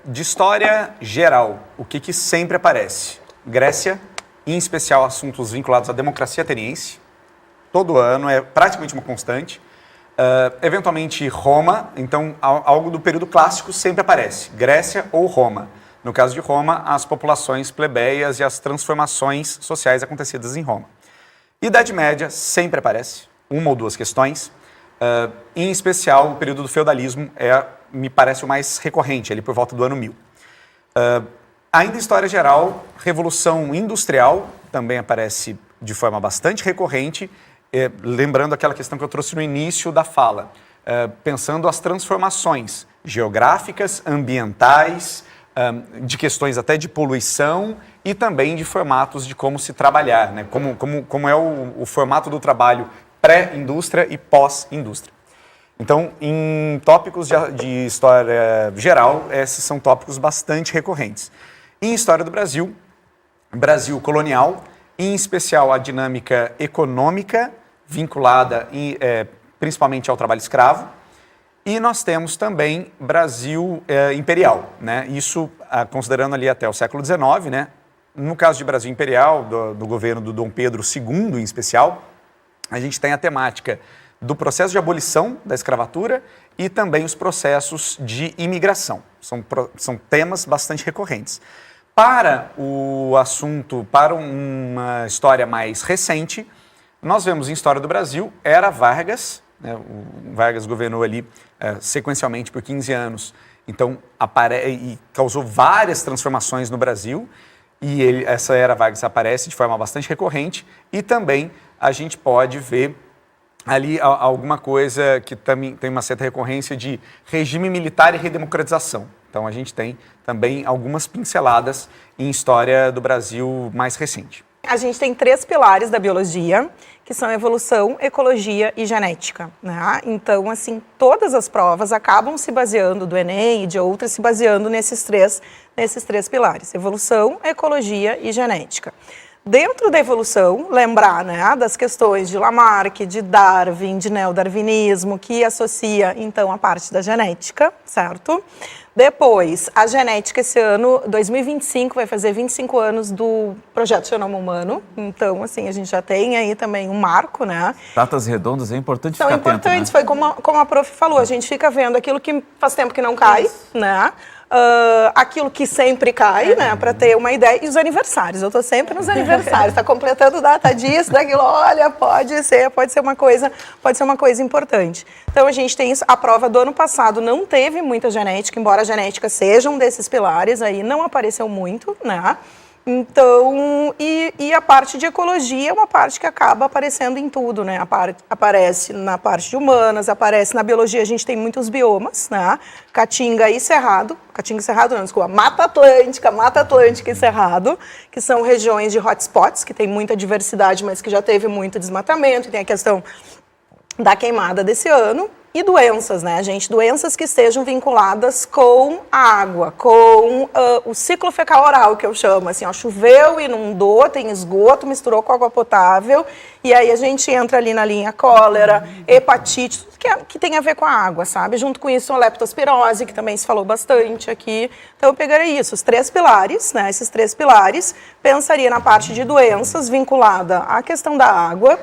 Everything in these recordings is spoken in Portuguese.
de história geral, o que sempre aparece? Grécia, em especial assuntos vinculados à democracia ateniense, todo ano, é praticamente uma constante. Eventualmente Roma, então algo do período clássico sempre aparece, Grécia ou Roma. No caso de Roma, as populações plebeias e as transformações sociais acontecidas em Roma. Idade Média sempre aparece, uma ou duas questões. Em especial, o período do feudalismo me parece o mais recorrente, ali por volta do ano 1000. Ainda em história geral, Revolução Industrial também aparece de forma bastante recorrente, lembrando aquela questão que eu trouxe no início da fala, pensando as transformações geográficas, ambientais, de questões até de poluição e também de formatos de como se trabalhar, né? Como é o formato do trabalho pré-indústria e pós-indústria. Então, em tópicos de história geral, esses são tópicos bastante recorrentes. Em história do Brasil, Brasil colonial, em especial a dinâmica econômica vinculada principalmente ao trabalho escravo, e nós temos também Brasil imperial, né? Isso considerando ali até o século XIX, né? No caso de Brasil imperial, do governo do Dom Pedro II em especial, a gente tem a temática do processo de abolição da escravatura e também os processos de imigração. São temas bastante recorrentes. Para o assunto, para uma história mais recente, nós vemos em História do Brasil, era Vargas, né? O Vargas governou ali sequencialmente por 15 anos, então e causou várias transformações no Brasil, e essa era Vargas aparece de forma bastante recorrente, e também a gente pode ver ali alguma coisa que também tem uma certa recorrência de regime militar e redemocratização. Então a gente tem também algumas pinceladas em história do Brasil mais recente. A gente tem 3 pilares da biologia, que são evolução, ecologia e genética, né? Então, assim, todas as provas acabam se baseando, do Enem e de outras, se baseando nesses três pilares, evolução, ecologia e genética. Dentro da evolução, lembrar, né, das questões de Lamarck, de Darwin, de neodarwinismo, que associa, então, a parte da genética, certo? Depois, a genética esse ano, 2025, vai fazer 25 anos do Projeto Genoma Humano. Então, assim, a gente já tem aí também um marco, né? Datas redondas é importante ficar atento, né? São importantes, foi como a prof falou, a gente fica vendo aquilo que faz tempo que não cai, né? Aquilo que sempre cai, né, para ter uma ideia, e os aniversários, eu tô sempre nos aniversários, está completando data disso, daquilo, olha, pode ser uma coisa importante. Então a gente tem isso, a prova do ano passado não teve muita genética, embora a genética seja um desses pilares, aí não apareceu muito, né? Então, e a parte de ecologia é uma parte que acaba aparecendo em tudo, né? Aparece na parte de humanas, aparece na biologia, a gente tem muitos biomas, né? Caatinga e Cerrado não, desculpa, Mata Atlântica e Cerrado, que são regiões de hotspots, que tem muita diversidade, mas que já teve muito desmatamento, tem a questão da queimada desse ano. E doenças, né, gente? Doenças que estejam vinculadas com a água, com o ciclo fecal oral, que eu chamo, assim, ó, choveu, inundou, tem esgoto, misturou com água potável, e aí a gente entra ali na linha cólera, hepatite, tudo que tem a ver com a água, sabe? Junto com isso, a leptospirose, que também se falou bastante aqui. Então, eu pegaria isso, os 3 pilares, né, esses 3 pilares, pensaria na parte de doenças vinculada à questão da água.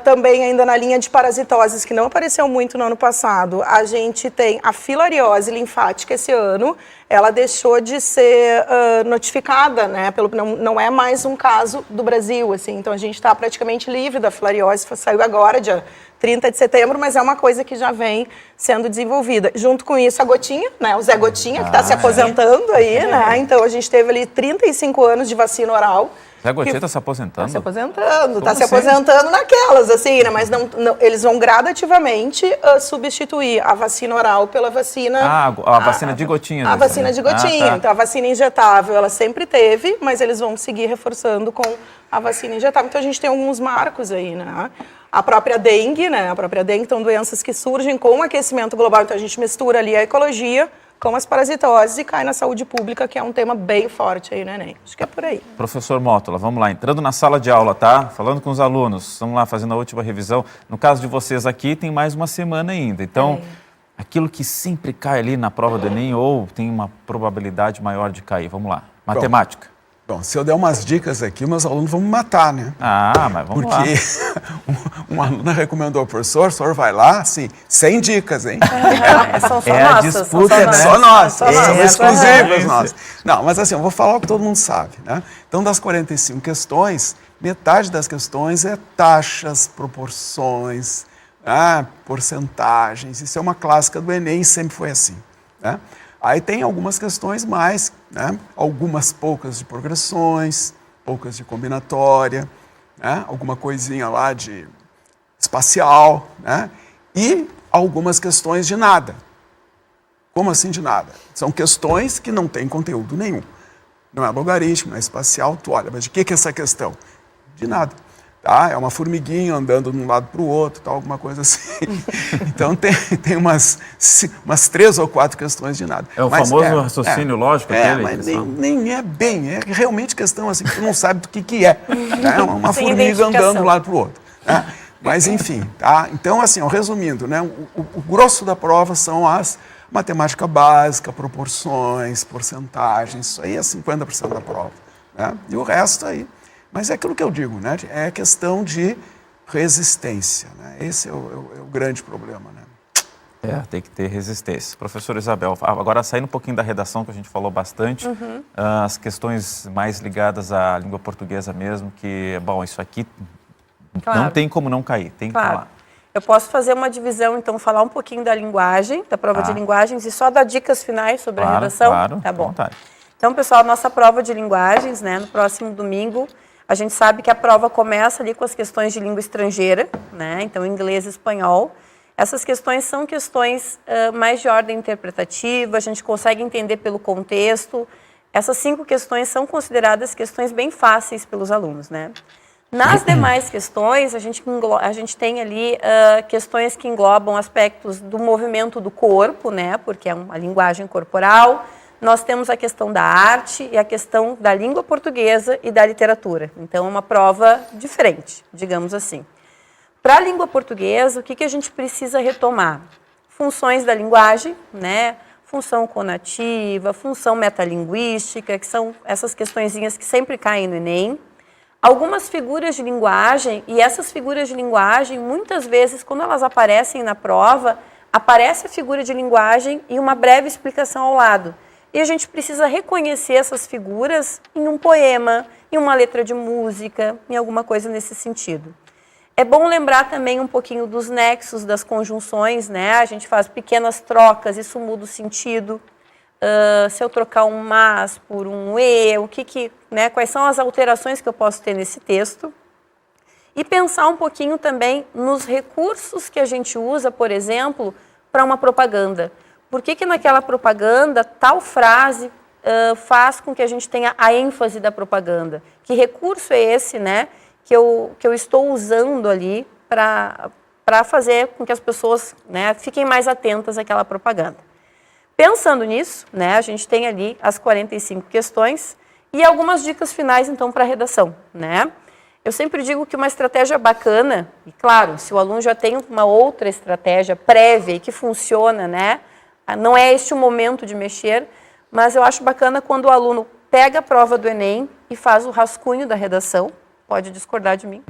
Também ainda na linha de parasitoses, que não apareceu muito no ano passado, a gente tem a filariose linfática esse ano, ela deixou de ser notificada, né? Não é mais um caso do Brasil, assim, então a gente está praticamente livre da filariose, saiu agora, dia 30 de setembro, mas é uma coisa que já vem sendo desenvolvida. Junto com isso, a Gotinha, né? O Zé Gotinha, que está se aposentando aí, né? Então a gente teve ali 35 anos de vacina oral. Zé Gotinha está se aposentando? Está se aposentando naquelas, assim, né? Mas não, eles vão gradativamente substituir a vacina oral pela vacina... a vacina de gotinha. A vacina de gotinha. Tá. Então, a vacina injetável, ela sempre teve, mas eles vão seguir reforçando com a vacina injetável. Então, a gente tem alguns marcos aí, né? A própria dengue, né? A própria dengue, então, doenças que surgem com o aquecimento global. Então, a gente mistura ali a ecologia com as parasitoses e cai na saúde pública, que é um tema bem forte aí no Enem. Acho que é por aí. Professor Mótola, vamos lá, entrando na sala de aula, tá? Falando com os alunos, vamos lá, fazendo a última revisão. No caso de vocês aqui, tem mais uma semana ainda. Então, aquilo que sempre cai ali na prova do Enem ou tem uma probabilidade maior de cair? Vamos lá. Matemática. Bom, se eu der umas dicas aqui, meus alunos vão me matar, né? Ah, mas vamos lá. Porque uma aluna recomendou ao professor, o senhor vai lá, assim, 100 dicas, hein? São só É a nossas. disputa, são né? Só nós, são É, exclusivas é. nós. Não, mas assim, eu vou falar o que todo mundo sabe, né? Então, das 45 questões, metade das questões é taxas, proporções, porcentagens. Isso é uma clássica do Enem, sempre foi assim, né? Aí tem algumas questões mais, né? Algumas poucas de progressões, poucas de combinatória, né? Alguma coisinha lá de espacial, né? E algumas questões de nada. Como assim de nada? São questões que não têm conteúdo nenhum. Não é logaritmo, não é espacial, tu olha, mas de que é essa questão? De nada. Tá? É uma formiguinha andando de um lado para o outro, tal, alguma coisa assim. Então tem umas 3 ou 4 questões de nada. É o famoso raciocínio lógico aquele? Mas nem é bem, é realmente questão assim que tu não sabe do que é. Né? Uma Sem formiga andando de identificação. um lado para o outro. Né? Mas enfim, tá? Então assim, ó, resumindo, né? O grosso da prova são as matemática básica, proporções, porcentagens, isso aí é 50% da prova. Né? E o resto aí. Mas é aquilo que eu digo, né? É questão de resistência. Né? Esse é o grande problema. Né? Tem que ter resistência. Professora Isabel, agora saindo um pouquinho da redação, que a gente falou bastante, as questões mais ligadas à língua portuguesa mesmo, que, bom, isso aqui Claro. não tem como não cair, tem que Claro. falar. Eu posso fazer uma divisão, então, falar um pouquinho da linguagem, da prova de linguagens, e só dar dicas finais sobre a redação? Claro, tá bom. à vontade. Então, pessoal, a nossa prova de linguagens, né, no próximo domingo, a gente sabe que a prova começa ali com as questões de língua estrangeira, né, então inglês e espanhol. Essas questões são questões mais de ordem interpretativa, a gente consegue entender pelo contexto. Essas 5 questões são consideradas questões bem fáceis pelos alunos, né? Nas demais questões, a gente tem ali questões que englobam aspectos do movimento do corpo, né, porque é uma linguagem corporal. Nós temos a questão da arte e a questão da língua portuguesa e da literatura. Então, é uma prova diferente, digamos assim. Para a língua portuguesa, o que a gente precisa retomar? Funções da linguagem, né? Função conativa, função metalinguística, que são essas questõezinhas que sempre caem no Enem. Algumas figuras de linguagem, e essas figuras de linguagem, muitas vezes, quando elas aparecem na prova, aparece a figura de linguagem e uma breve explicação ao lado. E a gente precisa reconhecer essas figuras em um poema, em uma letra de música, em alguma coisa nesse sentido. É bom lembrar também um pouquinho dos nexos, das conjunções, né? A gente faz pequenas trocas, isso muda o sentido. Se eu trocar um mas por um e, né? Quais são as alterações que eu posso ter nesse texto? E pensar um pouquinho também nos recursos que a gente usa, por exemplo, para uma propaganda. Por que naquela propaganda tal frase faz com que a gente tenha a ênfase da propaganda? Que recurso é esse, né, que eu estou usando ali para fazer com que as pessoas, né, fiquem mais atentas àquela propaganda? Pensando nisso, né, a gente tem ali as 45 questões e algumas dicas finais, então, para a redação, né? Eu sempre digo que uma estratégia bacana, e claro, se o aluno já tem uma outra estratégia prévia e que funciona, né, não é este o momento de mexer, mas eu acho bacana quando o aluno pega a prova do Enem e faz o rascunho da redação, pode discordar de mim.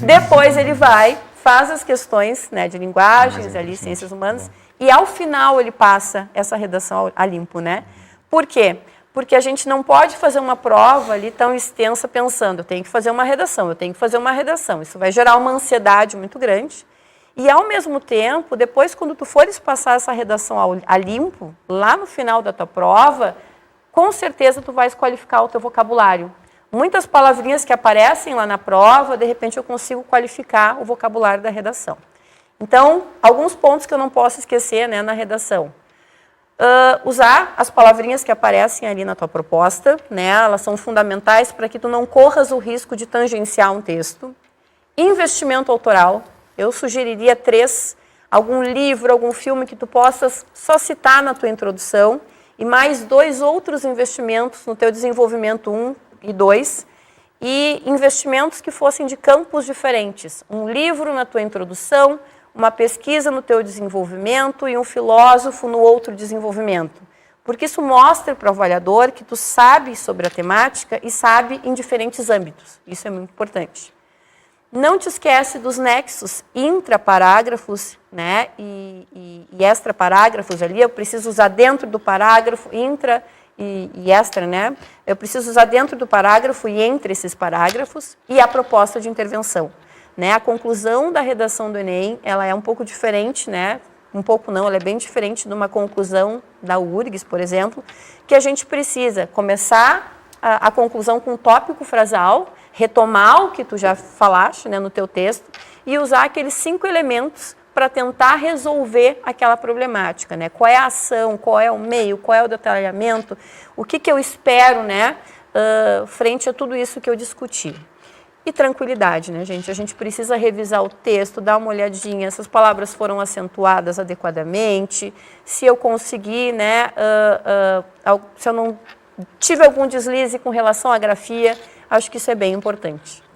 Depois ele vai, faz as questões, né, de linguagens, ali, ciências humanas, e ao final ele passa essa redação a limpo, né? Por quê? Porque a gente não pode fazer uma prova ali tão extensa pensando, eu tenho que fazer uma redação, eu tenho que fazer uma redação. Isso vai gerar uma ansiedade muito grande. E, ao mesmo tempo, depois, quando tu fores passar essa redação a limpo, lá no final da tua prova, com certeza tu vais qualificar o teu vocabulário. Muitas palavrinhas que aparecem lá na prova, de repente eu consigo qualificar o vocabulário da redação. Então, alguns pontos que eu não posso esquecer, né, na redação. Usar as palavrinhas que aparecem ali na tua proposta, né, elas são fundamentais para que tu não corras o risco de tangenciar um texto. Investimento autoral. Eu sugeriria 3, algum livro, algum filme que tu possas só citar na tua introdução e mais 2 outros investimentos no teu desenvolvimento 1 e 2 e investimentos que fossem de campos diferentes. Um livro na tua introdução, uma pesquisa no teu desenvolvimento e um filósofo no outro desenvolvimento. Porque isso mostra para o avaliador que tu sabe sobre a temática e sabe em diferentes âmbitos. Isso é muito importante. Não te esquece dos nexos intraparágrafos, né, e extraparágrafos ali. Eu preciso usar dentro do parágrafo, intra e extra, né? Eu preciso usar dentro do parágrafo e entre esses parágrafos e a proposta de intervenção. Né? A conclusão da redação do Enem, ela é um pouco diferente, né? Um pouco não, ela é bem diferente de uma conclusão da URGS, por exemplo, que a gente precisa começar a conclusão com um tópico frasal, retomar o que tu já falaste, né, no teu texto e usar aqueles 5 elementos para tentar resolver aquela problemática, né? Qual é a ação, qual é o meio, qual é o detalhamento, o que eu espero, né, frente a tudo isso que eu discuti. E tranquilidade, né, gente? A gente precisa revisar o texto, dar uma olhadinha, essas palavras foram acentuadas adequadamente, se eu conseguir, né, se eu não tive algum deslize com relação à grafia, acho que isso é bem importante.